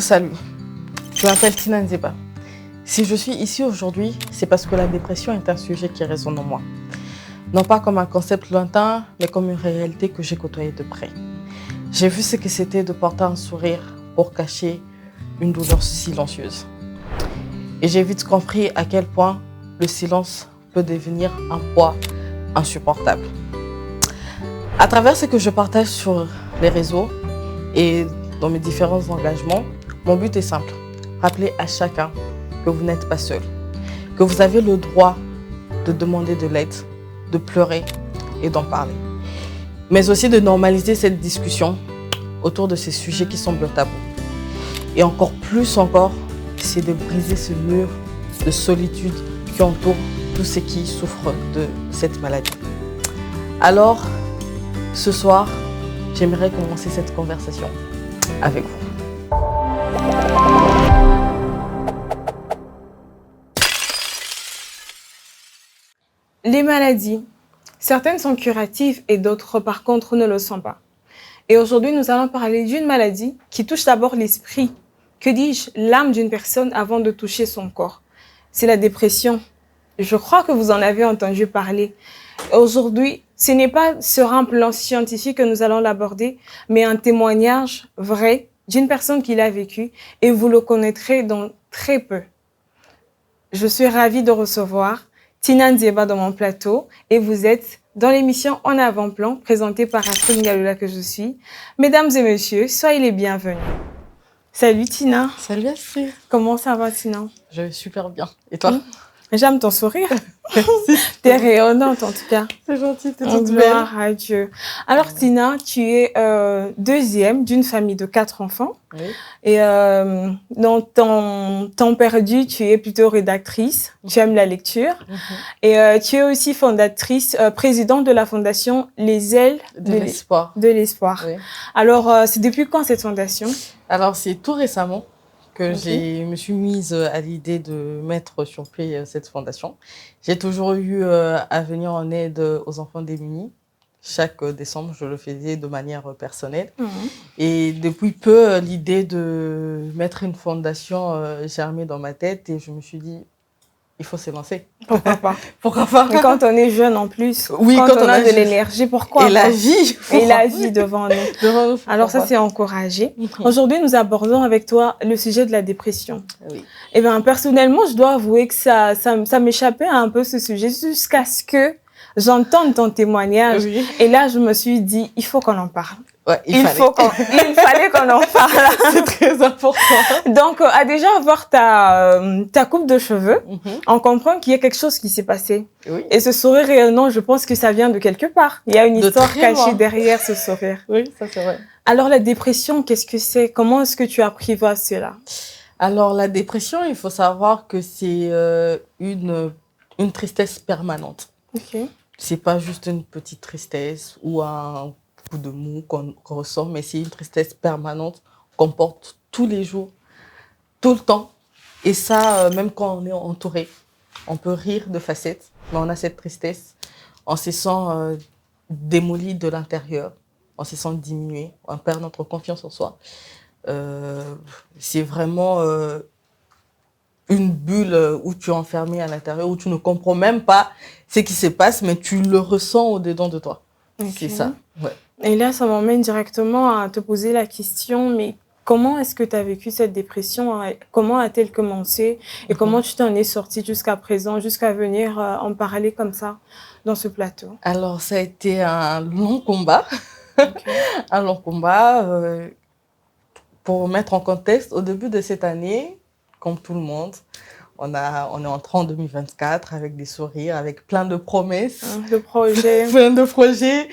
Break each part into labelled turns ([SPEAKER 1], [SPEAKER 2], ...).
[SPEAKER 1] vous salue. Je m'appelle Tina Nzeba. Si je suis ici aujourd'hui, c'est parce que la dépression est un sujet qui résonne en moi. Non pas comme un concept lointain, mais comme une réalité que j'ai côtoyée de près. J'ai vu ce que c'était de porter un sourire pour cacher une douleur silencieuse. Et j'ai vite compris à quel point le silence peut devenir un poids insupportable. À travers ce que je partage sur les réseaux et dans mes différents engagements, mon but est simple. Rappeler à chacun que vous n'êtes pas seul, que vous avez le droit de demander de l'aide, de pleurer et d'en parler. Mais aussi de normaliser cette discussion autour de ces sujets qui semblent tabous. Et encore plus encore, c'est de briser ce mur de solitude qui entoure tous ceux qui souffrent de cette maladie. Alors, ce soir, j'aimerais commencer cette conversation avec vous.
[SPEAKER 2] Les maladies, certaines sont curatives et d'autres par contre ne le sont pas. Et aujourd'hui, nous allons parler d'une maladie qui touche d'abord l'esprit, que dis-je, l'âme d'une personne avant de toucher son corps. C'est la dépression. Je crois que vous en avez entendu parler. Aujourd'hui, ce n'est pas sur un plan scientifique que nous allons l'aborder, mais un témoignage vrai d'une personne qui l'a vécu et vous le connaîtrez dans très peu. Je suis ravie de recevoir Tina Nzeba dans mon plateau et vous êtes dans l'émission En avant-plan présentée par Astrid Ngalula que je suis. Mesdames et messieurs, soyez les bienvenus. Salut Tina.
[SPEAKER 1] Salut Astrid.
[SPEAKER 2] Comment ça va Tina?
[SPEAKER 1] Je vais super bien. Et toi?
[SPEAKER 2] J'aime ton sourire. T'es rayonnante en tout cas.
[SPEAKER 1] C'est gentil, t'es
[SPEAKER 2] toute
[SPEAKER 1] toute
[SPEAKER 2] gloire
[SPEAKER 1] belle.
[SPEAKER 2] à Dieu. Alors Tina, tu es deuxième d'une famille de 4 enfants.
[SPEAKER 1] Oui.
[SPEAKER 2] Et dans ton temps perdu, tu es plutôt rédactrice. Tu aimes la lecture. Et tu es aussi fondatrice, présidente de la fondation Les Ailes
[SPEAKER 1] De l'espoir.
[SPEAKER 2] De l'espoir.
[SPEAKER 1] Oui.
[SPEAKER 2] Alors, c'est depuis quand cette fondation?
[SPEAKER 1] Alors, c'est tout récemment que je me suis mise à l'idée de mettre sur pied cette fondation. J'ai toujours eu à venir en aide aux enfants démunis. Chaque décembre, je le faisais de manière personnelle. Et depuis peu, l'idée de mettre une fondation germait dans ma tête et je me suis dit, il faut se lancer.
[SPEAKER 2] Pourquoi pas?
[SPEAKER 1] Pourquoi pas?
[SPEAKER 2] Mais quand on est jeune en plus,
[SPEAKER 1] oui,
[SPEAKER 2] quand on a de l'énergie, pourquoi
[SPEAKER 1] et
[SPEAKER 2] pas?
[SPEAKER 1] la vie.
[SPEAKER 2] Et la vie devant nous. Alors ça, c'est encouragé. Aujourd'hui, nous abordons avec toi le sujet de la dépression.
[SPEAKER 1] Oui.
[SPEAKER 2] Eh bien, personnellement, je dois avouer que ça m'échappait un peu ce sujet jusqu'à ce que j'entende ton témoignage.
[SPEAKER 1] Oui.
[SPEAKER 2] Et là, je me suis dit, il faut qu'on en parle.
[SPEAKER 1] Ouais, il
[SPEAKER 2] fallait qu'on en parle.
[SPEAKER 1] C'est très important.
[SPEAKER 2] Donc, à déjà voir ta coupe de cheveux, on comprend qu'il y a quelque chose qui s'est passé.
[SPEAKER 1] Oui.
[SPEAKER 2] Et ce sourire rayonnant, je pense que ça vient de quelque part. Il y a une histoire cachée derrière ce sourire.
[SPEAKER 1] Oui, ça c'est vrai.
[SPEAKER 2] Alors, la dépression, qu'est-ce que c'est? Comment est-ce que tu apprivoises cela?
[SPEAKER 1] Alors, la dépression, il faut savoir que c'est une tristesse permanente.
[SPEAKER 2] Okay.
[SPEAKER 1] C'est pas juste une petite tristesse ou un coup de mou qu'on ressent, mais c'est une tristesse permanente qu'on porte tous les jours, tout le temps. Et ça, même quand on est entouré, on peut rire de facettes, mais on a cette tristesse. On se sent démoli de l'intérieur, on se sent diminué, on perd notre confiance en soi. C'est vraiment une bulle où tu es enfermé à l'intérieur, où tu ne comprends même pas ce qui se passe, mais tu le ressens au-dedans de toi. Okay. C'est ça. Ouais.
[SPEAKER 2] Et là, ça m'emmène directement à te poser la question, mais comment est-ce que tu as vécu cette dépression? Comment a-t-elle commencé? Et comment tu t'en es sortie jusqu'à présent, jusqu'à venir en parler comme ça dans ce plateau?
[SPEAKER 1] Alors, ça a été un long combat. Un long combat. Pour mettre en contexte, au début de cette année, comme tout le monde, on est entré en 2024 avec des sourires, avec plein de promesses.
[SPEAKER 2] De projets.
[SPEAKER 1] Plein de projets,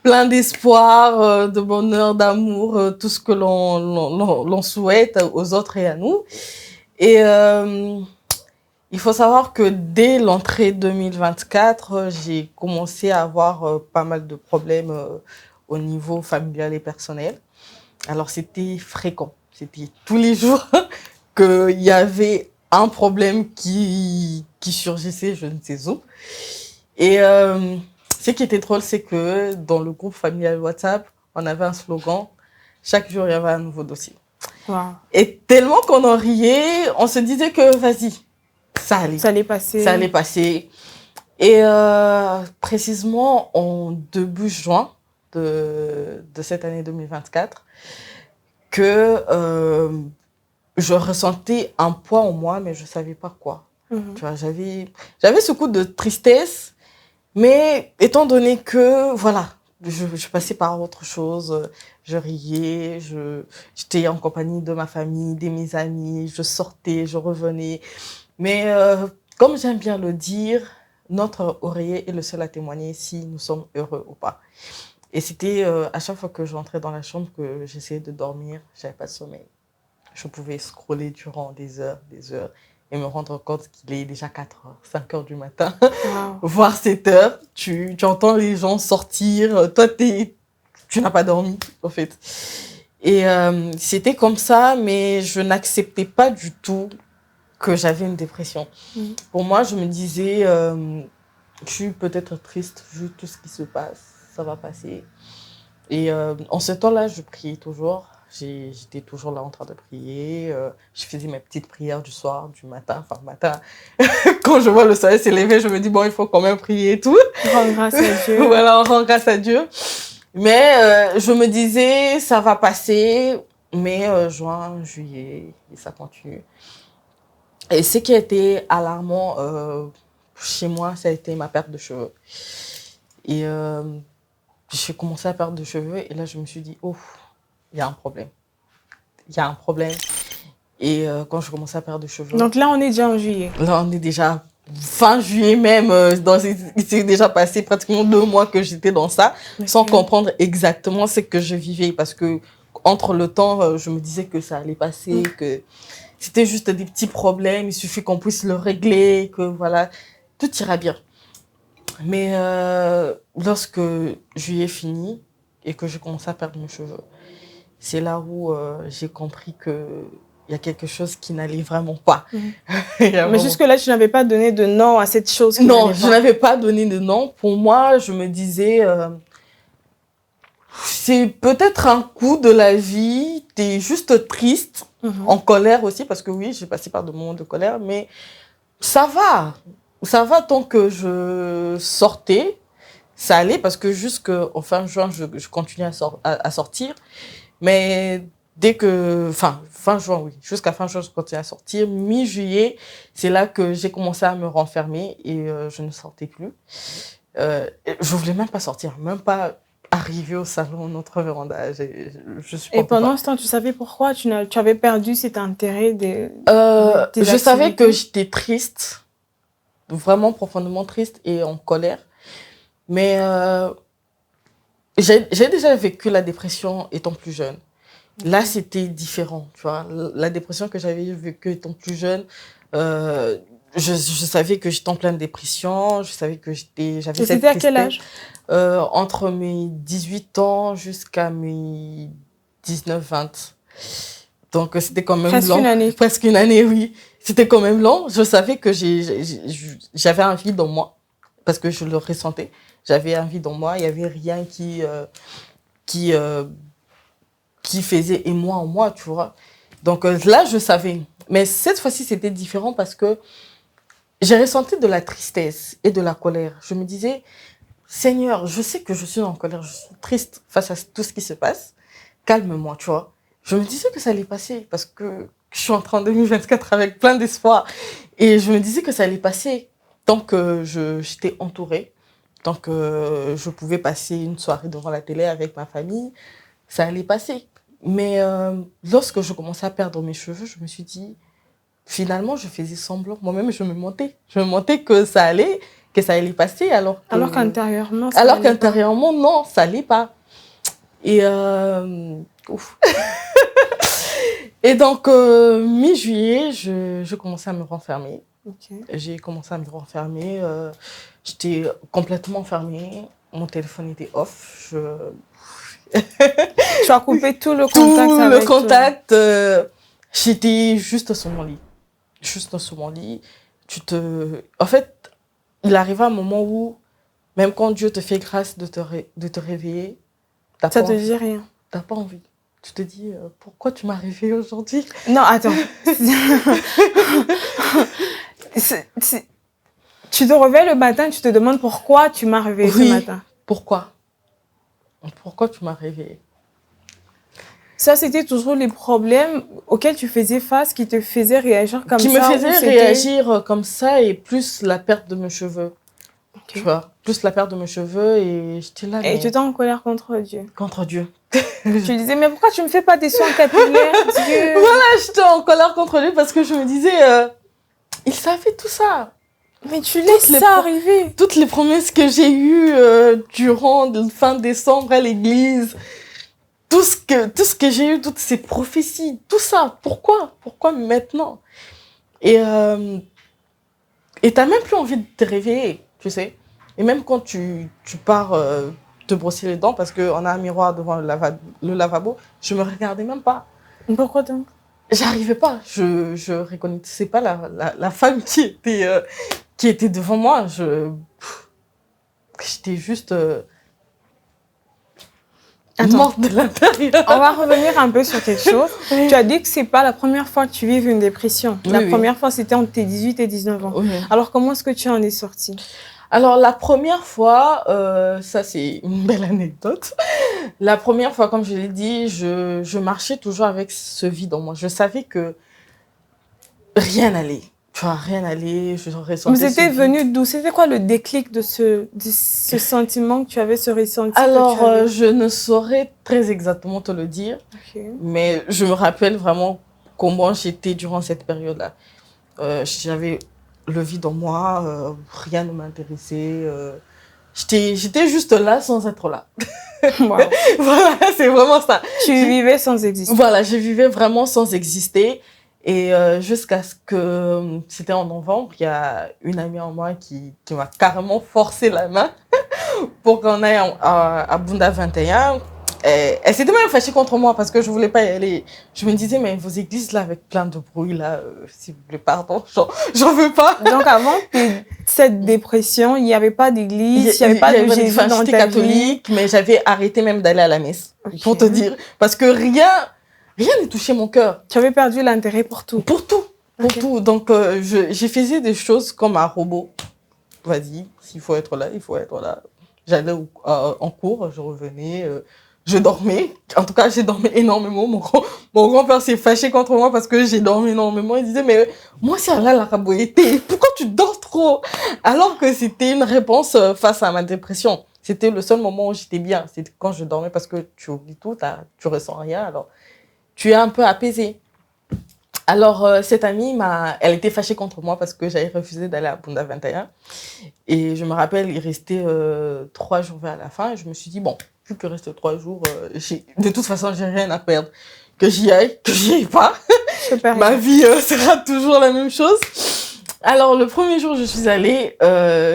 [SPEAKER 1] plein d'espoir, de bonheur, d'amour, tout ce que l'on souhaite aux autres et à nous. Et il faut savoir que dès l'entrée 2024, j'ai commencé à avoir pas mal de problèmes au niveau familial et personnel. Alors, c'était fréquent. C'était tous les jours qu'il y avait un problème qui surgissait, je ne sais où. Et ce qui était drôle, c'est que dans le groupe familial WhatsApp, on avait un slogan. Chaque jour, il y avait un nouveau dossier.
[SPEAKER 2] Wow.
[SPEAKER 1] Et tellement qu'on en riait, on se disait que, vas-y, ça allait
[SPEAKER 2] passer.
[SPEAKER 1] Ça allait passer. Et précisément en début juin de cette année 2024, que je ressentais un poids en moi, mais je ne savais pas quoi. Tu vois, j'avais ce coup de tristesse, mais étant donné que, voilà, je passais par autre chose, je riais, j'étais en compagnie de ma famille, de mes amis, je sortais, je revenais. Mais comme j'aime bien le dire, notre oreiller est le seul à témoigner si nous sommes heureux ou pas. Et c'était à chaque fois que j'entrais dans la chambre que j'essayais de dormir, je n'avais pas de sommeil. Je pouvais scroller durant des heures, et me rendre compte qu'il est déjà 4 heures, 5 heures du matin,
[SPEAKER 2] Wow.
[SPEAKER 1] voire 7 heures. Tu entends les gens sortir, toi, tu n'as pas dormi, en fait. Et c'était comme ça, mais je n'acceptais pas du tout que j'avais une dépression. Pour moi, je me disais, je suis peut-être triste vu tout ce qui se passe, ça va passer. Et en ce temps-là, je priais toujours. J'étais toujours là en train de prier. Je faisais mes petites prières du soir, du matin. Enfin, matin, quand je vois le soleil s'élever, je me dis, bon, il faut quand même prier et tout.
[SPEAKER 2] Rends grâce à Dieu.
[SPEAKER 1] Voilà, on rend grâce à Dieu. Mais je me disais, ça va passer. Mais juin, juillet, et ça continue. Et ce qui a été alarmant chez moi, ça a été ma perte de cheveux. Et j'ai commencé à perdre de cheveux et là, je me suis dit, oh, il y a un problème. Il y a un problème. Et quand je commençais à perdre de cheveux...
[SPEAKER 2] Donc là, on est déjà en juillet.
[SPEAKER 1] Là, on est déjà fin juillet même. Il s'est déjà passé pratiquement 2 mois que j'étais dans ça, sans comprendre exactement ce que je vivais. Parce que entre le temps, je me disais que ça allait passer, que c'était juste des petits problèmes, il suffit qu'on puisse le régler, que voilà, tout ira bien. Mais lorsque juillet fini et que j'ai commencé à perdre mes cheveux, c'est là où j'ai compris qu'il y a quelque chose qui n'allait vraiment pas.
[SPEAKER 2] Mais jusque-là, tu n'avais pas donné de nom à cette chose qui
[SPEAKER 1] Non, je n'avais pas donné de nom. Pour moi, je me disais, c'est peut-être un coup de la vie, t'es juste triste, en colère aussi, parce que oui, j'ai passé par des moments de colère, mais ça va. Ça va tant que je sortais, ça allait, parce que jusqu'au fin juin, je continuais à sortir. Mais dès que, fin juin, oui, jusqu'à fin juin, je continuais à sortir. Mi-juillet, c'est là que j'ai commencé à me renfermer et je ne sortais plus. Je voulais même pas sortir, même pas arriver au salon, notre véranda.
[SPEAKER 2] Et pendant ce temps, tu savais pourquoi tu avais perdu cet intérêt
[SPEAKER 1] je savais que j'étais triste, vraiment profondément triste et en colère. Mais j'ai déjà vécu la dépression étant plus jeune. Là, c'était différent, tu vois. La dépression que j'avais vécue étant plus jeune, je savais que j'étais en pleine dépression, je savais que j'avais cette tristesse.
[SPEAKER 2] C'était à quel âge?
[SPEAKER 1] Entre mes 18 ans jusqu'à mes 19-20. Donc, c'était quand même long. Presque une année, oui. C'était quand même long. Je savais que j'avais un vide en moi, parce que je le ressentais. J'avais un vide en moi. Il n'y avait rien qui faisait émoi en moi, tu vois. Donc là, je savais. Mais cette fois-ci, c'était différent parce que j'ai ressenti de la tristesse et de la colère. Je me disais, Seigneur, je sais que je suis en colère, je suis triste face à tout ce qui se passe. Calme-moi, tu vois. Je me disais que ça allait passer parce que je suis entrée en 2024 avec plein d'espoir. Et je me disais que ça allait passer tant que j'étais entourée, tant que je pouvais passer une soirée devant la télé avec ma famille, ça allait passer. Mais lorsque je commençais à perdre mes cheveux, je me suis dit, finalement, je faisais semblant. Moi-même, je me mentais. Je me mentais que ça allait passer. Alors
[SPEAKER 2] qu'intérieurement,
[SPEAKER 1] non, ça allait pas. Et, et donc, mi-juillet, je commençais à me renfermer.
[SPEAKER 2] Okay.
[SPEAKER 1] J'ai commencé à me renfermer. J'étais complètement fermée. Mon téléphone était off.
[SPEAKER 2] Tu as coupé tout le contact avec
[SPEAKER 1] le contact. J'étais juste sur mon lit. Juste sur mon lit. En fait, il arriva un moment où, même quand Dieu te fait grâce de te réveiller,
[SPEAKER 2] ça te dit rien.
[SPEAKER 1] T'as pas envie. tu te dis, pourquoi tu m'as réveillée aujourd'hui?
[SPEAKER 2] Non, attends. Tu te réveilles le matin, tu te demandes pourquoi tu m'as réveillée ce matin.
[SPEAKER 1] Pourquoi? Pourquoi tu m'as réveillée?
[SPEAKER 2] Ça, c'était toujours les problèmes auxquels tu faisais face, qui te faisaient réagir comme ça.
[SPEAKER 1] Qui me faisaient réagir comme ça, et plus la perte de mes cheveux. Okay. Tu vois, plus la perte de mes cheveux, et j'étais là.
[SPEAKER 2] Et tu étais en colère contre Dieu.
[SPEAKER 1] Contre Dieu.
[SPEAKER 2] Tu disais, mais pourquoi tu me fais pas des soins capillaires, Dieu?
[SPEAKER 1] Voilà, j'étais en colère contre lui parce que je me disais, il savait tout ça.
[SPEAKER 2] Mais tu laisses ça arriver.
[SPEAKER 1] Toutes les promesses que j'ai eues durant fin décembre à l'église, tout ce que j'ai eu, toutes ces prophéties, tout ça, pourquoi maintenant? Et t'as même plus envie de te réveiller, tu sais. Et même quand tu pars te brosser les dents, parce qu'on a un miroir devant le lavabo, je me regardais même pas.
[SPEAKER 2] Pourquoi donc?
[SPEAKER 1] J'arrivais pas, je reconnaissais pas la femme qui était devant moi. J'étais juste morte de l'intérieur.
[SPEAKER 2] On va revenir un peu sur quelque chose. Oui. Tu as dit que c'est pas la première fois que tu vives une dépression.
[SPEAKER 1] Oui,
[SPEAKER 2] la première fois, c'était entre tes 18 et 19 ans.
[SPEAKER 1] Oui.
[SPEAKER 2] Alors, comment est-ce que tu en es sortie?
[SPEAKER 1] Alors, la première fois, ça c'est une belle anecdote. La première fois, comme je l'ai dit, je marchais toujours avec ce vide en moi. Je savais que rien n'allait. Tu vois, rien n'allait. Je ressentais.
[SPEAKER 2] Mais c'était venu d'où? C'était quoi le déclic de ce sentiment que tu avais, ce ressenti?
[SPEAKER 1] Alors, je ne saurais très exactement te le dire.
[SPEAKER 2] Okay.
[SPEAKER 1] Mais je me rappelle vraiment comment j'étais durant cette période-là. J'avais le vide en moi, rien ne m'intéressait. J'étais juste là sans être là.
[SPEAKER 2] Wow.
[SPEAKER 1] Voilà, c'est vraiment ça.
[SPEAKER 2] Tu vivais sans exister.
[SPEAKER 1] Voilà, je vivais vraiment sans exister. Et jusqu'à ce que, c'était en novembre, il y a une amie en moi qui m'a carrément forcé la main pour qu'on aille à Bunda 21. Elle s'était même fâchée contre moi parce que je voulais pas y aller. Je me disais, mais vos églises là, avec plein de bruit là, s'il vous plaît, pardon, j'en veux pas.
[SPEAKER 2] Donc avant cette dépression, il n'y avait pas d'église, il n'y avait pas de Jésus dans ta vie.
[SPEAKER 1] J'étais catholique, mais j'avais arrêté même d'aller à la messe, pour te dire. Parce que rien ne touchait mon cœur.
[SPEAKER 2] Tu avais perdu l'intérêt pour tout.
[SPEAKER 1] Pour tout. Donc, j'ai faisais des choses comme un robot. Vas-y, s'il faut être là, il faut être là. J'allais en cours, je revenais, je dormais. En tout cas, j'ai dormi énormément. Mon grand-père s'est fâché contre moi parce que j'ai dormi énormément. Il disait, mais moi, c'est là la raboyété. Pourquoi tu dors trop? Alors que c'était une réponse face à ma dépression. C'était le seul moment où j'étais bien. C'était quand je dormais parce que tu oublies tout, tu ressens rien. Alors, tu es un peu apaisée. Alors, cette amie, elle était fâchée contre moi parce que j'avais refusé d'aller à Bunda 21. Et je me rappelle, il restait 3 jours vers la fin. Et je me suis dit, bon, vu qu'il reste 3 jours, de toute façon, j'ai rien à perdre. Que j'y aille pas. Ma vie sera toujours la même chose. Alors, le premier jour où je suis allée,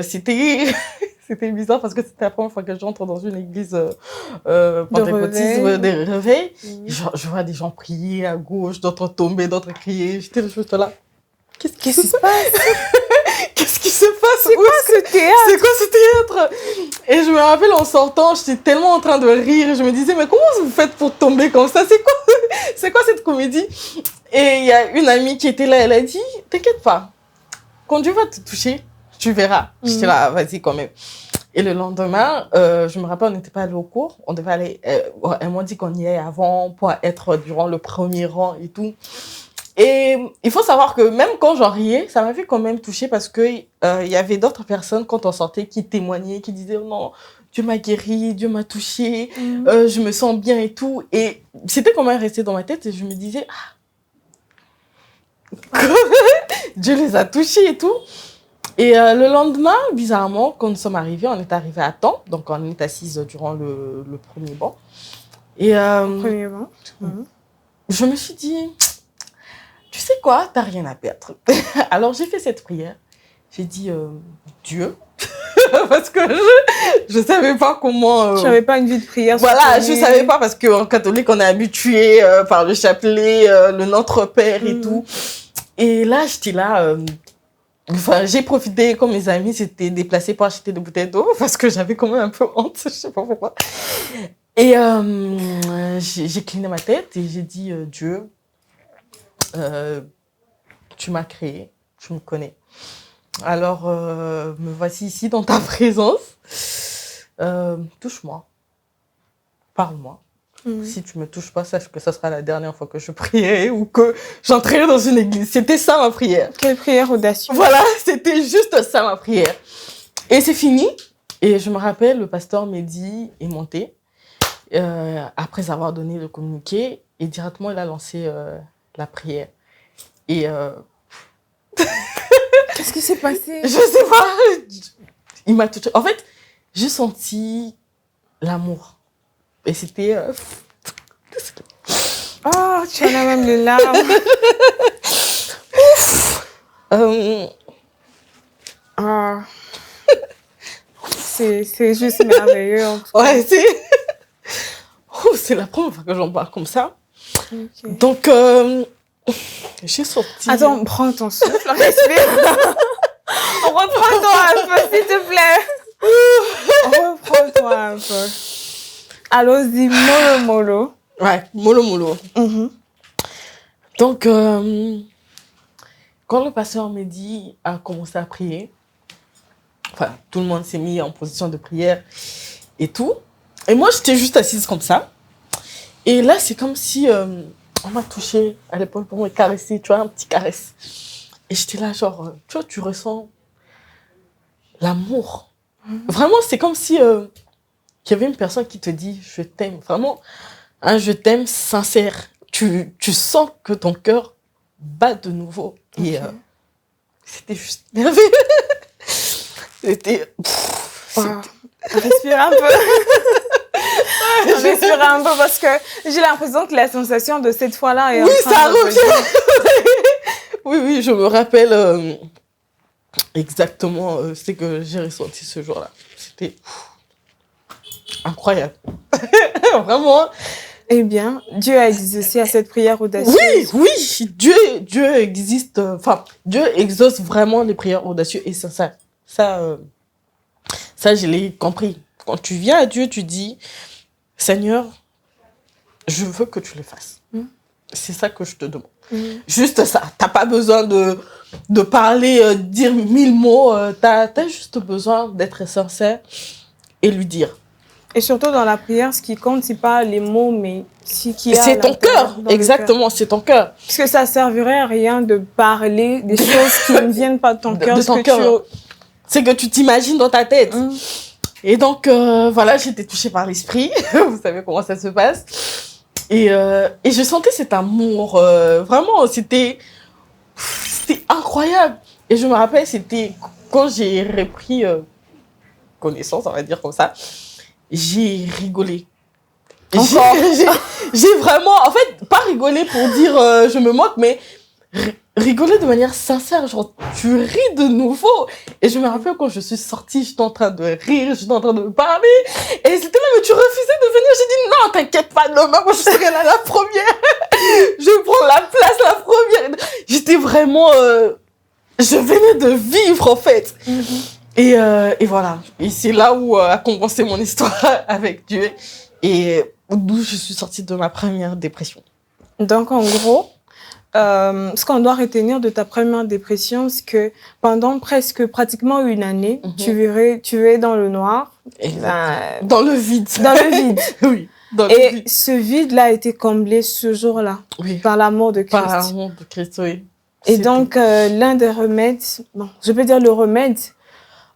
[SPEAKER 1] c'était bizarre parce que c'était la première fois que j'entre dans une église pentecôtiste, des réveils. Je vois des gens prier à gauche, d'autres tomber, d'autres crier. J'étais juste là.
[SPEAKER 2] Qu'est-ce qui se passe?
[SPEAKER 1] Qu'est-ce qui se passe?
[SPEAKER 2] C'est quoi ce théâtre?
[SPEAKER 1] C'est quoi ce théâtre? Et je me rappelle en sortant, j'étais tellement en train de rire. Je me disais, mais comment vous faites pour tomber comme ça? C'est quoi cette comédie? Et il y a une amie qui était là, elle a dit, t'inquiète pas, quand Dieu va te toucher, tu verras. J'étais là, vas-y quand même. Et le lendemain, je me rappelle, on n'était pas allé au cours. On devait aller, elles m'ont dit qu'on y aille avant pour être durant le premier rang et tout. Et il faut savoir que même quand j'en riais, ça m'avait quand même touchée parce que il y avait d'autres personnes quand on sortait qui témoignaient, qui disaient, oh non, Dieu m'a guéri, Dieu m'a touchée, je me sens bien et tout. Et c'était quand même resté dans ma tête et je me disais, Dieu les a touchés et tout. Et le lendemain, bizarrement, quand nous sommes arrivés, on est arrivés à temps. Donc, on est assises durant le premier banc. Et
[SPEAKER 2] premier banc.
[SPEAKER 1] Je me suis dit, tu sais quoi, t'as rien à perdre. Alors, j'ai fait cette prière. J'ai dit, Dieu, parce que je savais pas comment...
[SPEAKER 2] Je n'avais pas une vie de prière.
[SPEAKER 1] Voilà, je savais pas parce qu'en catholique, on est habitué par le chapelet, le Notre Père et tout. Et là, j'étais là... j'ai profité, comme mes amis s'étaient déplacés pour acheter des bouteilles d'eau, parce que j'avais quand même un peu honte, je sais pas pourquoi. Et j'ai cligné ma tête et j'ai dit, Dieu, tu m'as créé, tu me connais. Alors, me voici ici dans ta présence. Touche-moi, parle-moi. Si tu me touches pas, sache que ça sera la dernière fois que je prierai ou que j'entrerai dans une église. C'était ça ma prière.
[SPEAKER 2] Quelle prière audacieuse.
[SPEAKER 1] Voilà, c'était juste ça ma prière. Et c'est fini. Et je me rappelle, le pasteur Mehdi est monté après avoir donné le communiqué et directement il a lancé la prière. Et
[SPEAKER 2] qu'est-ce qui s'est passé?
[SPEAKER 1] je sais pas. Il m'a touché. En fait, j'ai senti l'amour. Et c'était...
[SPEAKER 2] Oh, tu en as même les larmes. Ah. C'est juste merveilleux. En tout cas.
[SPEAKER 1] Ouais, c'est la première fois que j'en parle comme ça.
[SPEAKER 2] Okay.
[SPEAKER 1] Donc, j'ai sorti...
[SPEAKER 2] Attends, prends ton souffle, respire. Reprends-toi un peu, s'il te plaît. Reprends-toi un peu. Allons-y, mollo.
[SPEAKER 1] Ouais, mollo. Donc, quand le pasteur Mehdi a commencé à prier, enfin, tout le monde s'est mis en position de prière et tout. Et moi, j'étais juste assise comme ça. Et là, c'est comme si on m'a touchée à l'épaule pour me caresser, tu vois, un petit caresse. Et j'étais là, genre, tu vois, tu ressens l'amour. Vraiment, c'est comme si il y avait une personne qui te dit « je t'aime ». Vraiment, un « je t'aime » sincère. Tu sens que ton cœur bat de nouveau. Okay. Et c'était juste merveilleux. C'était...
[SPEAKER 2] Respire un peu. Respire un peu parce que j'ai l'impression que la sensation de cette fois-là est
[SPEAKER 1] oui,
[SPEAKER 2] en train
[SPEAKER 1] ça
[SPEAKER 2] de
[SPEAKER 1] revient. Oui, je me rappelle exactement ce que j'ai ressenti ce jour-là. C'était incroyable. Vraiment.
[SPEAKER 2] Eh bien, Dieu a exaucé à cette prière audacieuse.
[SPEAKER 1] Oui, Dieu existe. Enfin, Dieu exauce vraiment les prières audacieuses et sincères. Ça, je l'ai compris. Quand tu viens à Dieu, tu dis, Seigneur, je veux que tu le fasses. C'est ça que je te demande. Juste ça. T'as pas besoin de parler, dire 1000 mots. T'as juste besoin d'être sincère et lui dire.
[SPEAKER 2] Et surtout dans la prière, ce qui compte, c'est pas les mots, mais ce qu'il y a.
[SPEAKER 1] C'est ton cœur. Exactement, c'est ton cœur.
[SPEAKER 2] Parce que ça servirait à rien de parler des choses qui ne viennent pas de ton cœur.
[SPEAKER 1] De ton cœur. C'est que tu t'imagines dans ta tête. Et donc, voilà, j'étais touchée par l'esprit. Vous savez comment ça se passe. Et je sentais cet amour. Vraiment, c'était incroyable. Et je me rappelle, c'était quand j'ai repris connaissance, on va dire comme ça. J'ai rigolé. J'ai vraiment, en fait, pas rigolé pour dire je me moque, mais rigoler de manière sincère, genre tu ris de nouveau. Et je me rappelle quand je suis sortie, j'étais en train de rire, j'étais en train de parler. Et c'était là, mais tu refusais de venir. J'ai dit non, t'inquiète pas, demain, moi je serai là la première. Je prends la place, la première. J'étais vraiment, je venais de vivre en fait. Et voilà. Et c'est là où a commencé mon histoire avec Dieu. Et d'où je suis sortie de ma première dépression.
[SPEAKER 2] Donc, en gros, ce qu'on doit retenir de ta première dépression, c'est que pendant pratiquement une année, tu es dans le noir.
[SPEAKER 1] Dans le vide.
[SPEAKER 2] Dans le vide.
[SPEAKER 1] Oui.
[SPEAKER 2] Et ce vide-là a été comblé ce jour-là.
[SPEAKER 1] Oui.
[SPEAKER 2] Par l'amour de Christ.
[SPEAKER 1] Par l'amour de Christ, oui.
[SPEAKER 2] Et donc, l'un des remèdes, bon, je peux dire le remède,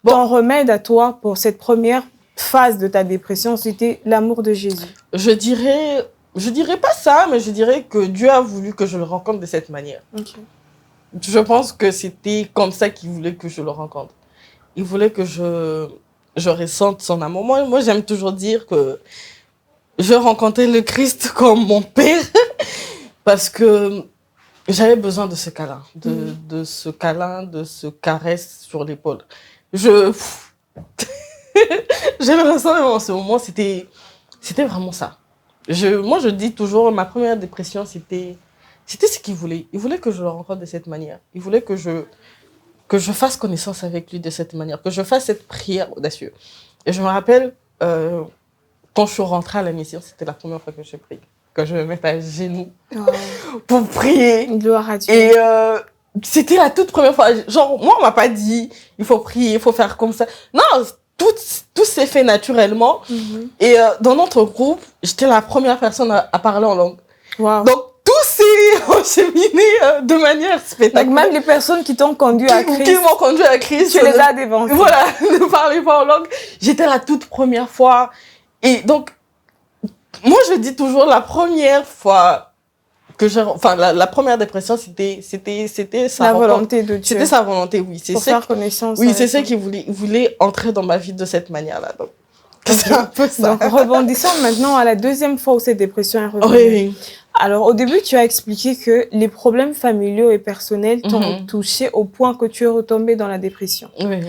[SPEAKER 2] ton remède à toi pour cette première phase de ta dépression, c'était l'amour de Jésus.
[SPEAKER 1] Je dirais pas ça, mais je dirais que Dieu a voulu que je le rencontre de cette manière.
[SPEAKER 2] Okay.
[SPEAKER 1] Je pense que c'était comme ça qu'il voulait que je le rencontre. Il voulait que je ressente son amour. Moi, j'aime toujours dire que je rencontrais le Christ comme mon père parce que j'avais besoin de ce câlin, de ce câlin, de ce caresse sur l'épaule. Je le ressens même en ce moment, c'était vraiment ça. Moi, je dis toujours, ma première dépression, c'était ce qu'il voulait. Il voulait que je le rencontre de cette manière. Il voulait que je fasse connaissance avec lui de cette manière, que je fasse cette prière audacieuse. Et je me rappelle, quand je suis rentrée à la mission, c'était la première fois que je prie. Que je me mette à genoux pour prier.
[SPEAKER 2] Gloire à Dieu.
[SPEAKER 1] Et c'était la toute première fois. Genre, moi, on m'a pas dit, il faut prier, il faut faire comme ça. Non, tout s'est fait naturellement. Et dans notre groupe, j'étais la première personne à parler en langue.
[SPEAKER 2] Wow.
[SPEAKER 1] Donc, tout s'est encheminé de manière spectaculaire.
[SPEAKER 2] Donc, même les personnes qui t'ont conduit à Christ.
[SPEAKER 1] Qui m'ont conduit à Christ.
[SPEAKER 2] Tu les as dévancées.
[SPEAKER 1] Voilà, ne parlez pas en langue. J'étais la toute première fois. Et donc, moi, je dis toujours la première fois que la première dépression, c'était sa
[SPEAKER 2] volonté de Dieu.
[SPEAKER 1] C'était sa volonté, oui.
[SPEAKER 2] Pour faire connaissance.
[SPEAKER 1] Oui, c'est ça qu'il voulait entrer dans ma vie de cette manière-là. Donc, c'est un peu ça.
[SPEAKER 2] Donc, rebondissons maintenant à la deuxième fois où cette dépression est revenue.
[SPEAKER 1] Oui.
[SPEAKER 2] Alors, au début, tu as expliqué que les problèmes familiaux et personnels t'ont touché au point que tu es retombée dans la dépression.
[SPEAKER 1] Oui.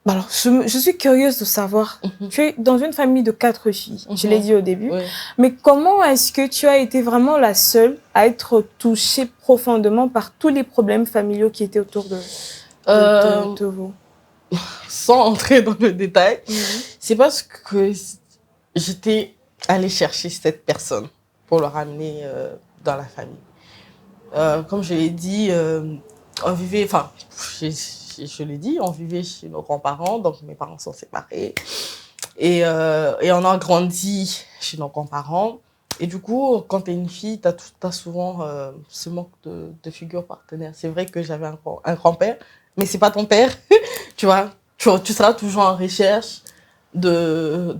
[SPEAKER 2] Alors, je suis curieuse de savoir, tu es dans une famille de 4 filles, je l'ai dit au début, mais comment est-ce que tu as été vraiment la seule à être touchée profondément par tous les problèmes familiaux qui étaient autour de vous?
[SPEAKER 1] Sans entrer dans le détail, c'est parce que j'étais allée chercher cette personne pour le ramener dans la famille. Comme je l'ai dit, on vivait, je l'ai dit, on vivait chez nos grands-parents, donc mes parents sont séparés. Et on a grandi chez nos grands-parents. Et du coup, quand tu es une fille, tu as souvent ce manque de figure partenaire. C'est vrai que j'avais un grand-père, mais c'est pas ton père. Tu vois, tu seras toujours en recherche de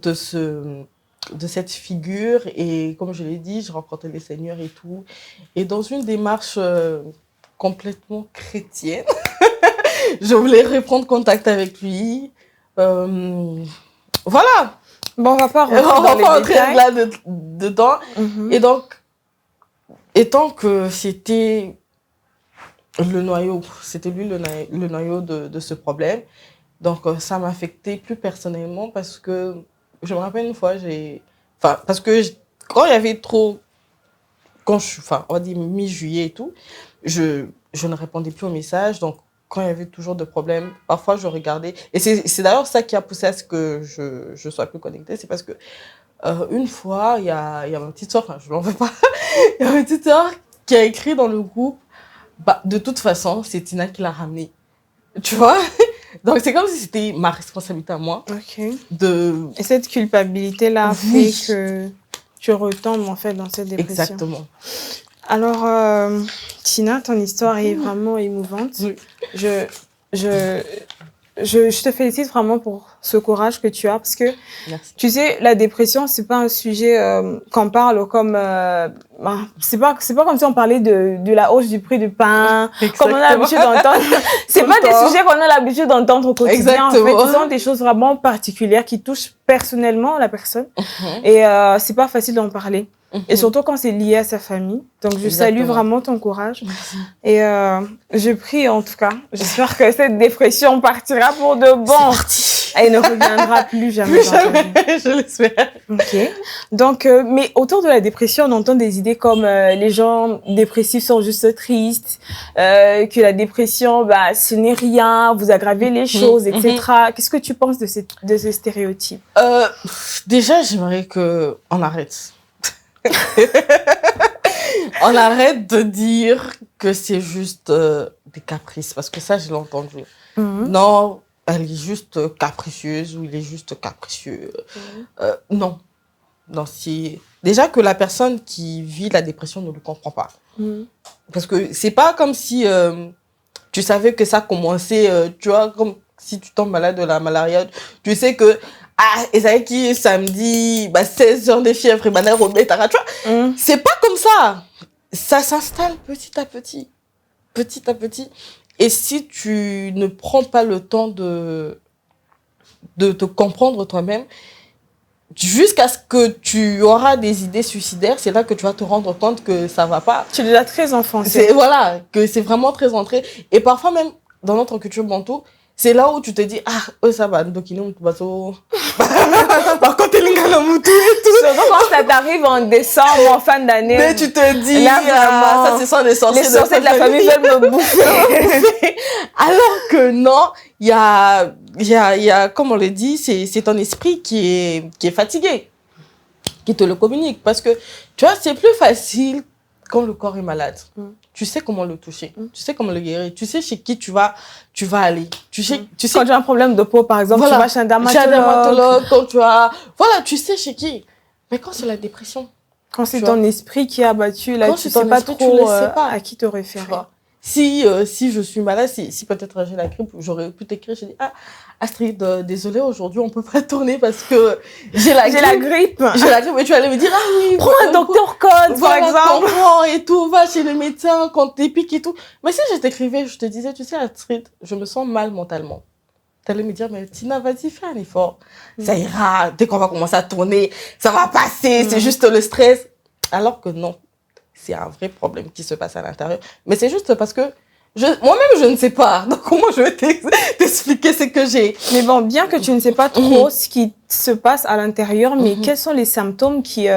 [SPEAKER 1] cette figure. Et comme je l'ai dit, je rencontrais les seigneurs et tout. Et dans une démarche complètement chrétienne, je voulais reprendre contact avec lui. Voilà.
[SPEAKER 2] Bon, on va pas rentrer
[SPEAKER 1] là dedans. Et donc, étant que c'était le noyau, c'était lui le noyau de ce problème, donc ça m'affectait plus personnellement parce que je me rappelle une fois, parce que quand il y avait trop, on va dire mi-juillet et tout, je ne répondais plus aux messages, donc quand il y avait toujours des problèmes, parfois je regardais. Et c'est d'ailleurs ça qui a poussé à ce que je sois plus connectée. C'est parce que une fois, il y a ma petite soeur, je ne l'en veux pas, il y a ma petite soeur qui a écrit dans le groupe, de toute façon, c'est Tina qui l'a ramenée. Tu vois? Donc c'est comme si c'était ma responsabilité à moi.
[SPEAKER 2] Et cette culpabilité-là fait que tu retombes en fait dans cette dépression.
[SPEAKER 1] Exactement.
[SPEAKER 2] Alors, Tina, ton histoire est vraiment émouvante.
[SPEAKER 1] Oui.
[SPEAKER 2] Je te félicite vraiment pour ce courage que tu as parce que,
[SPEAKER 1] merci.
[SPEAKER 2] Tu sais, la dépression, c'est pas un sujet qu'on parle comme... c'est pas comme si on parlait de la hausse du prix du pain, comme on a l'habitude d'entendre. C'est pas des sujets qu'on a l'habitude d'entendre au quotidien.
[SPEAKER 1] Exactement.
[SPEAKER 2] En fait, ce sont des choses vraiment particulières qui touchent personnellement la personne. Et c'est pas facile d'en parler. Et surtout quand c'est lié à sa famille. Donc, je salue vraiment ton courage.
[SPEAKER 1] Merci.
[SPEAKER 2] Et je prie en tout cas. J'espère que cette dépression partira pour de bon.
[SPEAKER 1] C'est parti.
[SPEAKER 2] Elle ne reviendra plus jamais.
[SPEAKER 1] Plus jamais, je l'espère.
[SPEAKER 2] Ok. Donc, mais autour de la dépression, on entend des idées comme les gens dépressifs sont juste tristes, que la dépression, ce n'est rien, vous aggravez les choses, etc. Qu'est-ce que tu penses de ces stéréotypes?
[SPEAKER 1] Déjà, j'aimerais qu'on arrête. On arrête de dire que c'est juste des caprices, parce que ça, je l'ai entendu. Non, elle est juste capricieuse ou il est juste capricieux. Non. Non, déjà que la personne qui vit la dépression ne le comprend pas. Parce que c'est pas comme si tu savais que ça commençait, tu vois, comme si tu tombes malade de la malaria, tu sais que et qui samedi 16 heures de fièvre et maintenant tu vois, c'est pas comme ça. Ça s'installe petit à petit. Et si tu ne prends pas le temps de te comprendre toi-même, jusqu'à ce que tu auras des idées suicidaires, c'est là que tu vas te rendre compte que ça va pas.
[SPEAKER 2] Tu es déjà très enfoncé.
[SPEAKER 1] Voilà, que c'est vraiment très entré. Et parfois même, dans notre culture bantou, c'est là où tu te dis, ça va, donc il est bateau. Quand t'es et tout.
[SPEAKER 2] Surtout quand ça t'arrive en décembre, en fin d'année.
[SPEAKER 1] Mais tu te dis,
[SPEAKER 2] là, vraiment,
[SPEAKER 1] ça c'est ça, les sorciers
[SPEAKER 2] de la famille veulent me bouffer.
[SPEAKER 1] Alors que non, il y a, comme on le dit, c'est ton esprit qui est fatigué. qui te le communique. Parce que, tu vois, c'est plus facile quand le corps est malade. Tu sais comment le toucher, tu sais comment le guérir, tu sais chez qui tu vas aller. Tu sais
[SPEAKER 2] quand tu as un problème de peau, par exemple,
[SPEAKER 1] voilà,
[SPEAKER 2] tu vas chez un dermatologue.
[SPEAKER 1] Quand voilà, tu sais chez qui. Mais quand c'est la dépression,
[SPEAKER 2] quand c'est ton esprit qui est abattu, là, tu ne sais pas trop à qui te référer.
[SPEAKER 1] Si je suis malade, si peut-être j'ai la grippe, j'aurais pu t'écrire, j'ai dit, ah, Astrid, désolée, aujourd'hui, on ne peut pas tourner parce que j'ai la grippe. J'ai la grippe, et tu allais me dire, ah oui.
[SPEAKER 2] Prends un docteur Code, par exemple.
[SPEAKER 1] Et tout, va chez le médecin quand t'es pique et tout. Mais si je t'écrivais, je te disais, tu sais, Astrid, je me sens mal mentalement. Tu allais me dire, mais Tina, vas-y, fais un effort. Ça ira, dès qu'on va commencer à tourner, ça va passer, c'est juste le stress. Alors que non. C'est un vrai problème qui se passe à l'intérieur. Mais c'est juste parce que moi-même, je ne sais pas. Donc, comment je vais t'expliquer ce que j'ai?
[SPEAKER 2] Mais bon, bien que tu ne sais pas trop ce qui se passe à l'intérieur, mais quels sont les symptômes qui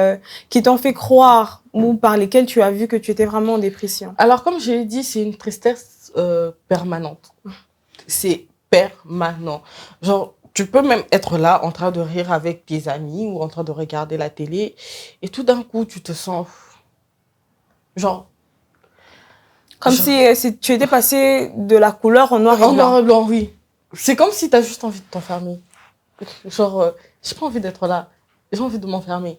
[SPEAKER 2] t'ont fait croire ou par lesquels tu as vu que tu étais vraiment en dépression?
[SPEAKER 1] Alors, comme je l'ai dit, c'est une tristesse permanente. C'est permanent. Genre, tu peux même être là en train de rire avec tes amis ou en train de regarder la télé et tout d'un coup, tu te sens... Genre...
[SPEAKER 2] Comme si tu étais passé de la couleur en noir et blanc.
[SPEAKER 1] En noir et blanc, oui. C'est comme si tu as juste envie de t'enfermer. Genre, j'ai pas envie d'être là. J'ai envie de m'enfermer.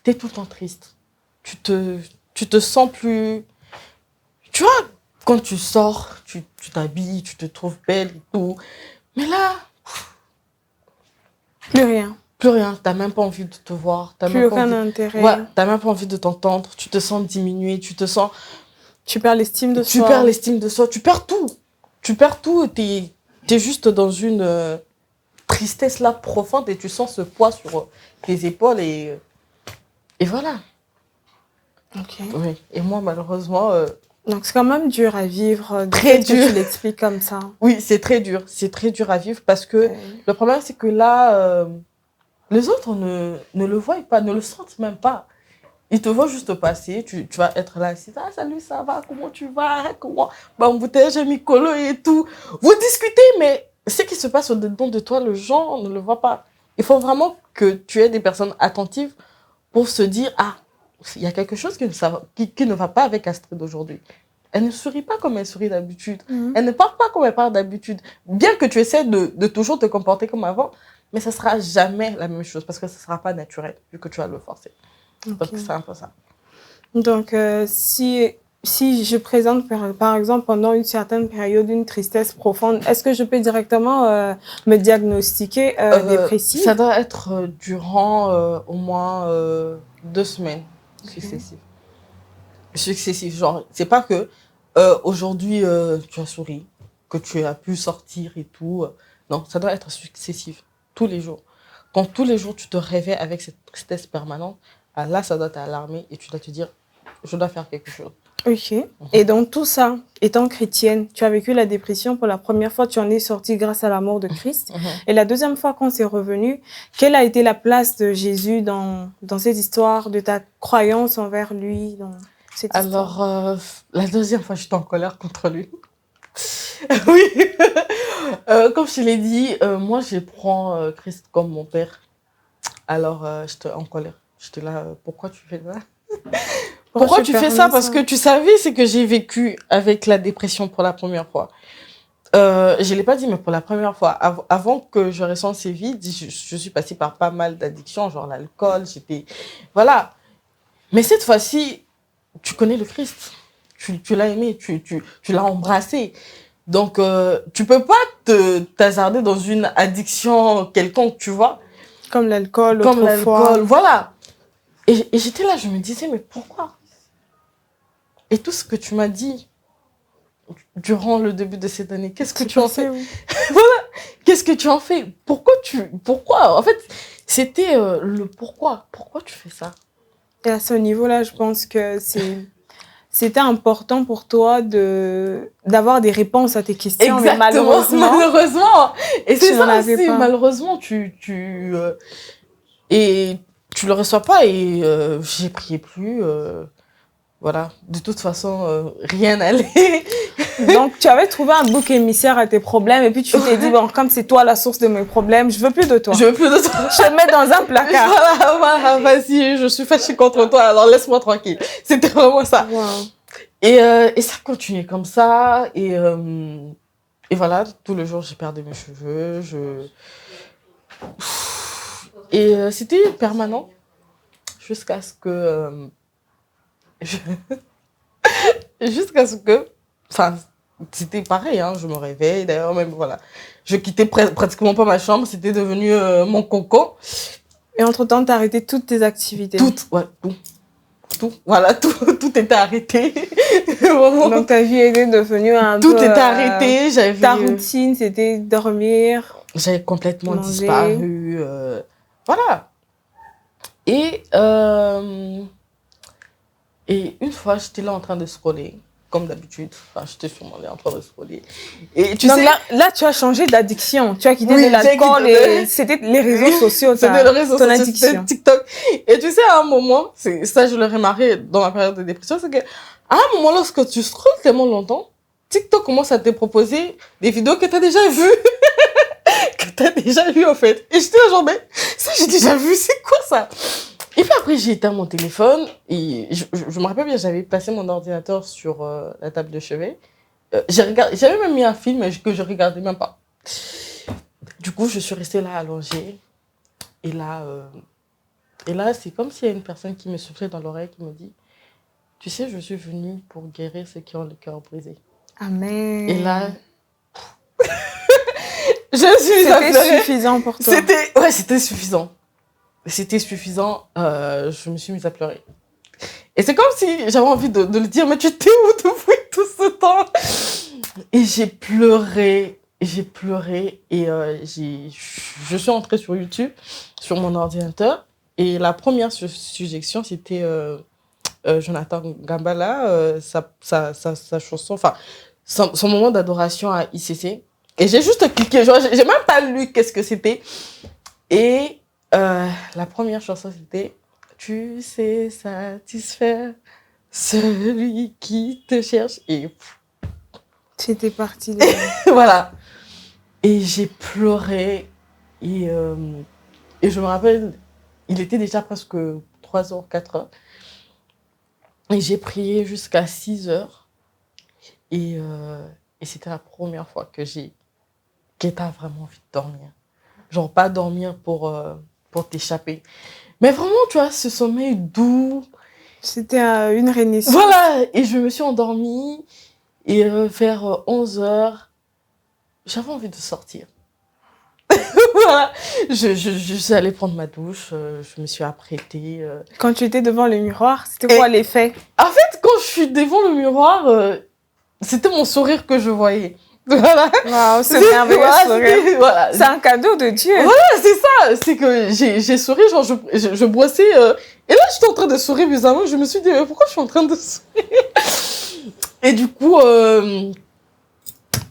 [SPEAKER 1] Tu es tout le temps triste. Tu te sens plus... Tu vois, quand tu sors, tu t'habilles, tu te trouves belle et tout. Mais là...
[SPEAKER 2] Plus rien.
[SPEAKER 1] Plus rien. T'as même pas envie de te voir.
[SPEAKER 2] Plus aucun intérêt.
[SPEAKER 1] Ouais, t'as même pas envie de t'entendre. Tu te sens diminué. Tu te sens...
[SPEAKER 2] Tu perds l'estime de soi.
[SPEAKER 1] Tu perds l'estime de soi. Tu perds tout. Tu perds tout. T'es juste dans une tristesse là profonde et tu sens ce poids sur tes épaules et voilà.
[SPEAKER 2] Ok.
[SPEAKER 1] Oui. Et moi, malheureusement...
[SPEAKER 2] Donc, c'est quand même dur à vivre.
[SPEAKER 1] Très dur.
[SPEAKER 2] Que tu l'expliques comme ça.
[SPEAKER 1] Oui, c'est très dur. C'est très dur à vivre parce que le problème, c'est que là, les autres ne le voient pas, ne le sentent même pas. Ils te voient juste passer, tu vas être là, assis, ah salut, ça va, comment tu vas, comment, embouteillage, Micolo et tout. Vous discutez, mais ce qui se passe au-dedans de toi, les gens ne le voient pas. Il faut vraiment que tu aies des personnes attentives pour se dire, ah, il y a quelque chose qui ne va pas avec Astrid aujourd'hui. Elle ne sourit pas comme elle sourit d'habitude. Elle ne parle pas comme elle parle d'habitude. Bien que tu essaies de toujours te comporter comme avant, mais ça ne sera jamais la même chose parce que ça ne sera pas naturel vu que tu vas le forcer. Okay. Donc, c'est un peu ça.
[SPEAKER 2] Donc, si je présente, par exemple, pendant une certaine période, une tristesse profonde, est-ce que je peux directement me diagnostiquer dépressive?
[SPEAKER 1] Ça doit être durant au moins 2 semaines successives. Genre, c'est pas que aujourd'hui, tu as souri, que tu as pu sortir et tout. Non, ça doit être successif, tous les jours. Quand tous les jours, tu te réveilles avec cette tristesse permanente, là, ça doit t'alarmer et tu dois te dire, je dois faire quelque chose.
[SPEAKER 2] Ok. Et donc, tout ça, étant chrétienne, tu as vécu la dépression pour la première fois, tu en es sortie grâce à la mort de Christ. Et la deuxième fois, quand c'est revenu, quelle a été la place de Jésus dans cette histoire, de ta croyance envers lui dans cette histoire?
[SPEAKER 1] Alors, la deuxième fois, j'étais en colère contre lui. Oui. Comme je l'ai dit, moi, je prends Christ comme mon père. Alors, j'étais en colère. J'étais là, pourquoi tu fais ça? Pourquoi tu fais ça? Parce que tu savais ce que j'ai vécu avec la dépression pour la première fois. Je ne l'ai pas dit, mais pour la première fois. Avant que je ressente ces vides, je suis passée par pas mal d'addictions, genre l'alcool, voilà. Mais cette fois-ci, tu connais le Christ. Tu l'as aimé, tu l'as embrassé. Donc, tu peux pas t'hasarder dans une addiction quelconque, tu vois.
[SPEAKER 2] Comme l'alcool, autrefois.
[SPEAKER 1] Voilà. Et j'étais là, je me disais, mais pourquoi? Et tout ce que tu m'as dit durant le début de cette année, qu'est-ce que tu en fais? Voilà. Qu'est-ce que tu en fais? Pourquoi? En fait, c'était le pourquoi. Pourquoi tu fais ça?
[SPEAKER 2] Et à ce niveau-là, je pense que c'était important pour toi d'avoir des réponses à tes questions.
[SPEAKER 1] Exactement, mais malheureusement. Et c'est ça aussi,
[SPEAKER 2] pas.
[SPEAKER 1] Malheureusement, et tu le reçois pas et j'ai prié plus. voilà, de toute façon, rien n'allait.
[SPEAKER 2] Donc, tu avais trouvé un bouc émissaire à tes problèmes et puis tu t'es dit, bon, comme c'est toi la source de mes problèmes, je veux plus de toi.
[SPEAKER 1] Je veux plus de toi.
[SPEAKER 2] Je te mets dans un placard.
[SPEAKER 1] Voilà, vas-y, je suis fâchée contre toi, alors laisse-moi tranquille. C'était vraiment ça.
[SPEAKER 2] Wow.
[SPEAKER 1] Et ça continuait comme ça. Et voilà, tout le jour, j'ai perdu mes cheveux. Et c'était permanent jusqu'à ce que... jusqu'à ce que... Enfin, c'était pareil, hein, je me réveille. D'ailleurs, même, voilà. Je quittais pratiquement pas ma chambre. C'était devenu mon cocon.
[SPEAKER 2] Et entre-temps, tu as arrêté toutes tes activités.
[SPEAKER 1] Toutes, ouais, tout. Voilà, tout était arrêté.
[SPEAKER 2] Donc, ta vie était devenue un
[SPEAKER 1] tout
[SPEAKER 2] peu...
[SPEAKER 1] était arrêté.
[SPEAKER 2] Ta routine, c'était dormir.
[SPEAKER 1] J'avais complètement
[SPEAKER 2] manger.
[SPEAKER 1] disparu. Voilà. Et une fois, j'étais là en train de scroller, comme d'habitude. Enfin, j'étais sûrement là en train de scroller. Et tu
[SPEAKER 2] Donc
[SPEAKER 1] sais...
[SPEAKER 2] là, tu as changé d'addiction. Tu as quitté
[SPEAKER 1] Oui,
[SPEAKER 2] de l'alcool
[SPEAKER 1] j'ai quitté.
[SPEAKER 2] et c'était les réseaux sociaux.
[SPEAKER 1] C'était le réseau
[SPEAKER 2] ton
[SPEAKER 1] social,
[SPEAKER 2] addiction.
[SPEAKER 1] c'était TikTok. Et tu sais, à un moment, ça, je le remarqué dans ma période de dépression, c'est que à un moment, lorsque tu scrolles tellement longtemps, TikTok commence à te proposer des vidéos que tu as déjà vues. Que tu as déjà vues, en fait. Et j'étais là, genre, mais ça, j'ai déjà vu, c'est quoi ça? Et puis après, j'ai éteint mon téléphone et je me rappelle bien, j'avais placé mon ordinateur sur la table de chevet. J'avais même mis un film que je regardais même pas. Du coup, je suis restée là allongée. Et là, c'est comme s'il y a une personne qui me soufflait dans l'oreille qui me dit, tu sais, je suis venue pour guérir ceux qui ont le cœur brisé.
[SPEAKER 2] Amen.
[SPEAKER 1] Et là, je suis
[SPEAKER 2] C'était suffisant pour toi.
[SPEAKER 1] C'était suffisant. C'était suffisant. Je me suis mise à pleurer. Et c'est comme si j'avais envie de le dire, mais tu étais où depuis tout ce temps? Et j'ai pleuré. Et je suis entrée sur YouTube, sur mon ordinateur. Et la première suggestion, c'était Jonathan Gambala, sa chanson, enfin, son moment d'adoration à ICC. Et j'ai juste cliqué, genre, j'ai même pas lu qu'est-ce que c'était. Et la première chanson, c'était « Tu sais satisfaire celui qui te cherche ». Et
[SPEAKER 2] tu étais partie de là.
[SPEAKER 1] voilà. Et j'ai pleuré. Et je me rappelle, il était déjà presque 3h, 4h. Et j'ai prié jusqu'à 6h. Et c'était la première fois que t'as vraiment envie de dormir. Genre, pas dormir pour t'échapper. Mais vraiment, tu vois, ce sommeil doux.
[SPEAKER 2] C'était une renaissance.
[SPEAKER 1] Voilà. Et je me suis endormie. Et vers 11h, j'avais envie de sortir. Voilà. Je suis allée prendre ma douche. Je me suis apprêtée.
[SPEAKER 2] Quand tu étais devant le miroir, c'était quoi l'effet?
[SPEAKER 1] En fait, quand je suis devant le miroir, c'était mon sourire que je voyais. Voilà.
[SPEAKER 2] Wow, c'est merveilleux sourire.
[SPEAKER 1] Voilà.
[SPEAKER 2] C'est un cadeau de Dieu.
[SPEAKER 1] Voilà, c'est ça. C'est que j'ai souri, genre je brossais. Et là, j'étais en train de sourire bizarrement. Je me suis dit, mais pourquoi je suis en train de sourire? Et du coup,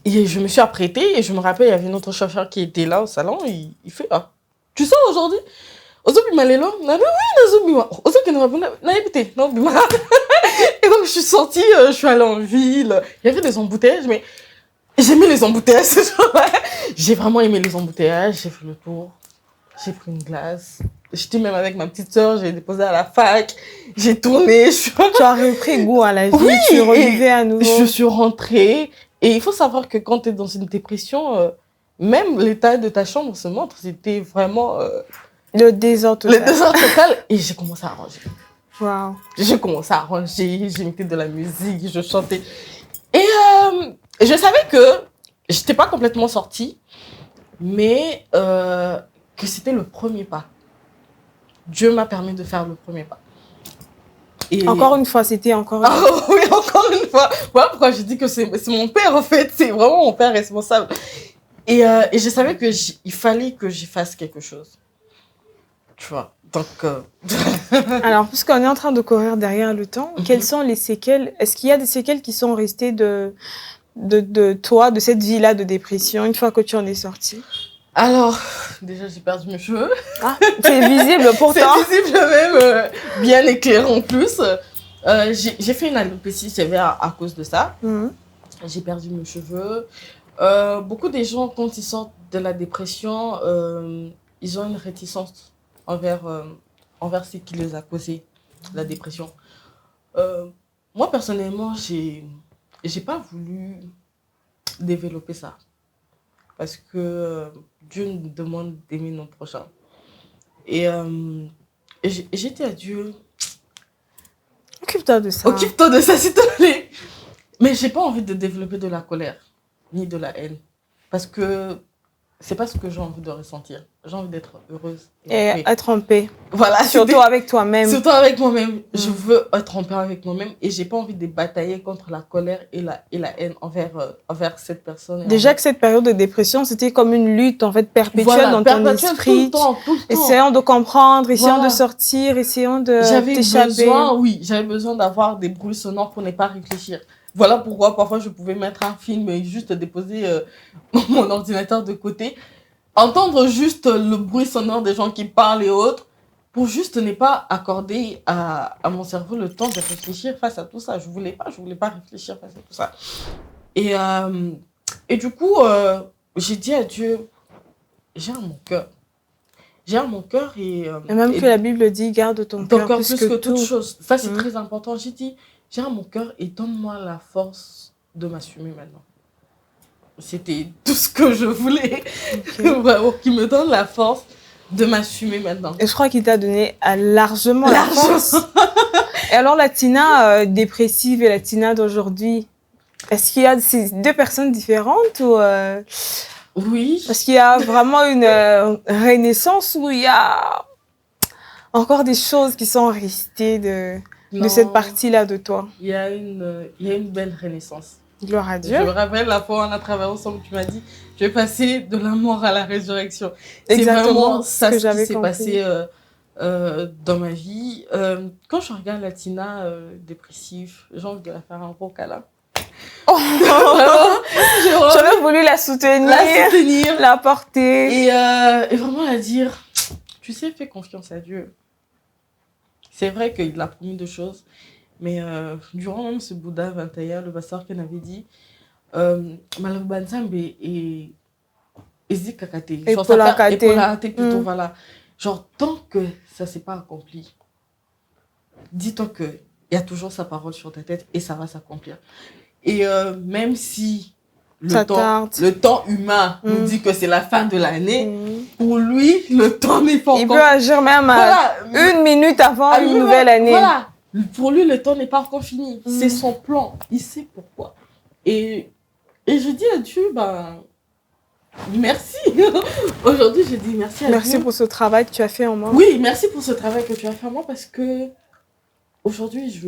[SPEAKER 1] et je me suis apprêtée. Et je me rappelle, il y avait notre chauffeur qui était là au salon. Il fait, ah, tu sors aujourd'hui? Ozobi malelo? Oui, Nazobi. Ozobi naïbité. Non, bima. Et donc, je suis sortie, je suis allée en ville. Il y avait des embouteillages, mais j'ai aimé les embouteillages ce jour-là. J'ai vraiment aimé les embouteillages. J'ai fait le tour. J'ai pris une glace. J'étais même avec ma petite sœur. J'ai déposé à la fac. J'ai tourné.
[SPEAKER 2] Tu as repris goût à la vie.
[SPEAKER 1] Oui,
[SPEAKER 2] tu revivais à nouveau.
[SPEAKER 1] Je suis rentrée. Et il faut savoir que quand tu es dans une dépression, même l'état de ta chambre se montre. C'était vraiment...
[SPEAKER 2] le désordre total.
[SPEAKER 1] Le désordre total. Et j'ai commencé à ranger.
[SPEAKER 2] Wow.
[SPEAKER 1] J'ai commencé à ranger. J'ai mis de la musique. Je chantais. Et je savais que j'étais pas complètement sortie, mais que c'était le premier pas. Dieu m'a permis de faire le premier pas. Et...
[SPEAKER 2] Encore une fois, c'était encore une
[SPEAKER 1] fois. Oui, encore une fois. Voilà pourquoi je dis que c'est mon père, en fait. C'est vraiment mon père responsable. Et je savais qu'il fallait que j'y fasse quelque chose. Tu vois. Donc...
[SPEAKER 2] Alors, puisqu'on est en train de courir derrière le temps, quelles sont les séquelles? Est-ce qu'il y a des séquelles qui sont restées de toi, de cette vie-là de dépression, une fois que tu en es sortie?
[SPEAKER 1] Alors, déjà, j'ai perdu mes cheveux.
[SPEAKER 2] Ah, c'est visible pourtant.
[SPEAKER 1] C'est visible même, bien éclairé en plus. J'ai fait une alopécie sévère à cause de ça.
[SPEAKER 2] Mhm.
[SPEAKER 1] J'ai perdu mes cheveux. Beaucoup des gens, quand ils sortent de la dépression, ils ont une réticence envers ce qui les a causé la dépression. Moi, personnellement, j'ai pas voulu développer ça. Parce que Dieu nous demande d'aimer nos prochains. Et j'ai dit à Dieu,
[SPEAKER 2] Occupe-toi de ça.
[SPEAKER 1] occupe-toi de ça, s'il te plaît. Mais j'ai pas envie de développer de la colère, ni de la haine. Parce que c'est pas ce que j'ai envie de ressentir. J'ai envie d'être heureuse.
[SPEAKER 2] Et
[SPEAKER 1] en paix.
[SPEAKER 2] être en paix.
[SPEAKER 1] Voilà,
[SPEAKER 2] Surtout avec toi-même.
[SPEAKER 1] surtout avec moi-même. Je veux être en paix avec moi-même et j'ai pas envie de batailler contre la colère et la haine envers cette personne.
[SPEAKER 2] Déjà que cette période de dépression, c'était comme une lutte en fait perpétuelle
[SPEAKER 1] Voilà,
[SPEAKER 2] dans ton
[SPEAKER 1] perpétuelle,
[SPEAKER 2] esprit.
[SPEAKER 1] tout le temps.
[SPEAKER 2] Essayant de comprendre, essayant
[SPEAKER 1] Voilà.
[SPEAKER 2] de sortir, essayant de
[SPEAKER 1] J'avais
[SPEAKER 2] t'échapper.
[SPEAKER 1] j'avais besoin d'avoir des bruits sonores pour ne pas réfléchir. Voilà pourquoi parfois je pouvais mettre un film et juste déposer mon ordinateur de côté, entendre juste le bruit sonore des gens qui parlent et autres, pour juste ne pas accorder à mon cerveau le temps de réfléchir face à tout ça. Je voulais pas réfléchir face à tout ça. Et du coup, j'ai dit à Dieu, j'ai à mon cœur. J'ai à mon cœur
[SPEAKER 2] Et même que la Bible dit, garde ton cœur plus que
[SPEAKER 1] toute
[SPEAKER 2] tout.
[SPEAKER 1] chose. Ça, c'est très important. J'ai dit, j'ai à mon cœur et donne-moi la force de m'assumer maintenant. C'était tout ce que je voulais. Vraiment, qui me donne la force de m'assumer maintenant.
[SPEAKER 2] Et je crois qu'il t'a donné largement la force. Et alors, la Tina dépressive et la Tina d'aujourd'hui, est-ce qu'il y a ces deux personnes différentes ou
[SPEAKER 1] Oui.
[SPEAKER 2] est-ce qu'il y a vraiment une renaissance ou il y a encore des choses qui sont restées de cette partie-là de toi?
[SPEAKER 1] Il y a une belle renaissance.
[SPEAKER 2] Gloire à Dieu.
[SPEAKER 1] Je me rappelle la fois où on a travaillé ensemble, tu m'as dit, je vais passer de la mort à la résurrection.
[SPEAKER 2] Exactement,
[SPEAKER 1] C'est vraiment ça
[SPEAKER 2] ce que
[SPEAKER 1] qui
[SPEAKER 2] j'avais
[SPEAKER 1] s'est
[SPEAKER 2] compris.
[SPEAKER 1] passé dans ma vie. Quand je regarde la Tina dépressive, j'ai envie de la faire un gros câlin.
[SPEAKER 2] Oh, j'aurais voulu la soutenir, la porter.
[SPEAKER 1] Et vraiment la dire, tu sais, fais confiance à Dieu. C'est vrai qu'il a promis deux choses, mais durant même ce Bouddha 21, le pasteur qui avait dit, Malabbanzambe et Zikakate.
[SPEAKER 2] Et Polakate
[SPEAKER 1] plutôt, voilà. Genre, tant que ça ne s'est pas accompli, dis-toi qu'il y a toujours sa parole sur ta tête et ça va s'accomplir. Et même si le temps humain nous dit que c'est la fin de l'année, pour lui, le temps n'est pas encore...
[SPEAKER 2] Il peut agir même une minute avant une nouvelle année.
[SPEAKER 1] Voilà. Pour lui, le temps n'est pas encore fini. C'est son plan. Il sait pourquoi. Et je dis à Dieu, merci. Aujourd'hui, je dis merci à Dieu.
[SPEAKER 2] Merci pour ce travail que tu as fait en moi.
[SPEAKER 1] Oui, merci pour ce travail que tu as fait en moi parce que aujourd'hui,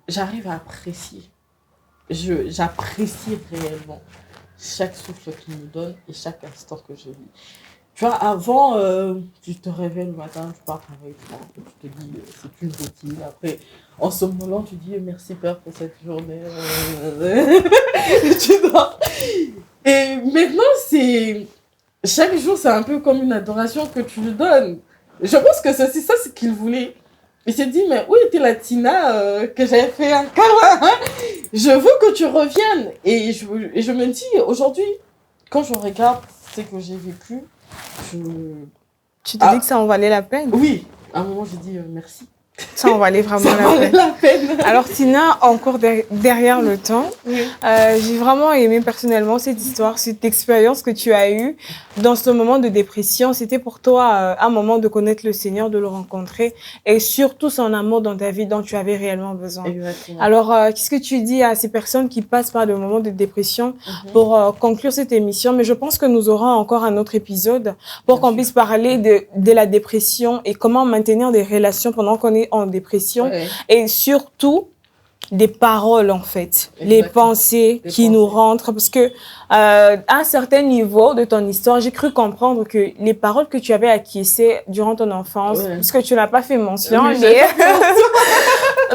[SPEAKER 1] j'arrive à apprécier. J'apprécie réellement chaque souffle qu'il me donne et chaque instant que je vis. Tu vois, avant, tu te réveilles le matin, tu pars travailler, tu te dis, c'est une routine. Après, en ce moment, tu dis, merci Père pour cette journée. Tu dors. Et maintenant, chaque jour, c'est un peu comme une adoration que tu lui donnes. Je pense que c'est ça ce qu'il voulait. Il s'est dit, mais où était la Tina que j'avais fait un câlin? Je veux que tu reviennes. Et je me dis, aujourd'hui, quand je regarde ce que j'ai vécu,
[SPEAKER 2] Tu te dis que ça en valait la peine?
[SPEAKER 1] Oui, à un moment, j'ai dit merci.
[SPEAKER 2] Ça en valait vraiment la peine. Alors Tina, encore derrière le temps, j'ai vraiment aimé personnellement cette histoire, cette expérience que tu as eue dans ce moment de dépression. C'était pour toi un moment de connaître le Seigneur, de le rencontrer et surtout son amour dans ta vie dont tu avais réellement besoin.
[SPEAKER 1] Exactement.
[SPEAKER 2] Alors, qu'est-ce que tu dis à ces personnes qui passent par des moments de dépression pour conclure cette émission? Mais je pense que nous aurons encore un autre épisode pour qu'on puisse parler de la dépression et comment maintenir des relations pendant qu'on est en dépression et surtout des paroles en fait, les pensées qui nous rentrent parce que à un certain niveau de ton histoire, j'ai cru comprendre que les paroles que tu avais acquiescées durant ton enfance, parce que tu n'as pas fait mention,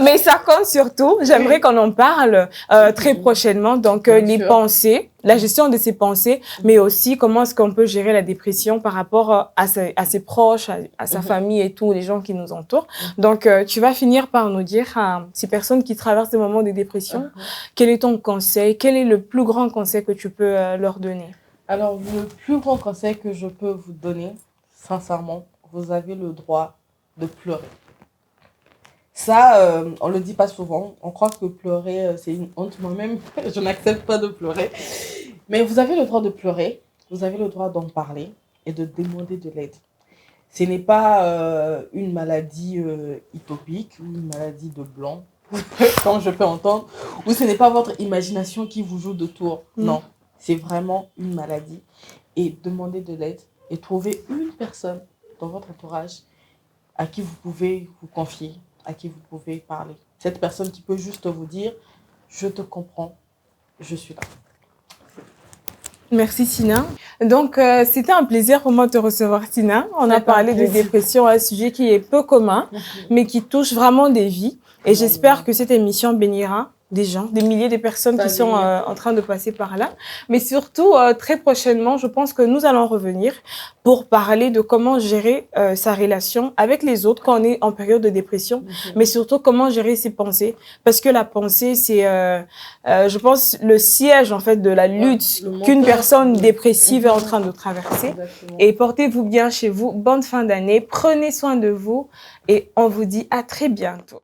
[SPEAKER 2] Mais ça compte surtout. J'aimerais qu'on en parle très prochainement. Donc, les pensées, la gestion de ses pensées, mais aussi comment est-ce qu'on peut gérer la dépression par rapport à ses proches, à sa famille et tous les gens qui nous entourent. Donc, tu vas finir par nous dire à ces personnes qui traversent des moments de dépression, quel est ton conseil, quel est le plus grand conseil que tu peux leur donner?
[SPEAKER 1] Alors, le plus grand conseil que je peux vous donner, sincèrement, vous avez le droit de pleurer. Ça, on le dit pas souvent. On croit que pleurer, c'est une honte. Moi-même, je n'accepte pas de pleurer. Mais vous avez le droit de pleurer. Vous avez le droit d'en parler et de demander de l'aide. Ce n'est pas une maladie utopique ou une maladie de blanc, comme je peux entendre, ou ce n'est pas votre imagination qui vous joue de tour. Non, c'est vraiment une maladie. Et demandez de l'aide et trouvez une personne dans votre entourage à qui vous pouvez vous confier, à qui vous pouvez parler. Cette personne qui peut juste vous dire « Je te comprends, je suis là ».
[SPEAKER 2] Merci Tina. Donc, c'était un plaisir pour moi de te recevoir Tina. On a parlé de dépression, un sujet qui est peu commun, mais qui touche vraiment des vies. Et j'espère que cette émission bénira des gens, des milliers de personnes qui sont en train de passer par là. Mais surtout, très prochainement, je pense que nous allons revenir pour parler de comment gérer sa relation avec les autres quand on est en période de dépression, mais surtout comment gérer ses pensées. Parce que la pensée, c'est, je pense, le siège en fait de la lutte qu'une personne dépressive est en train de traverser.
[SPEAKER 1] Exactement.
[SPEAKER 2] Et portez-vous bien chez vous. Bonne fin d'année. Prenez soin de vous et on vous dit à très bientôt.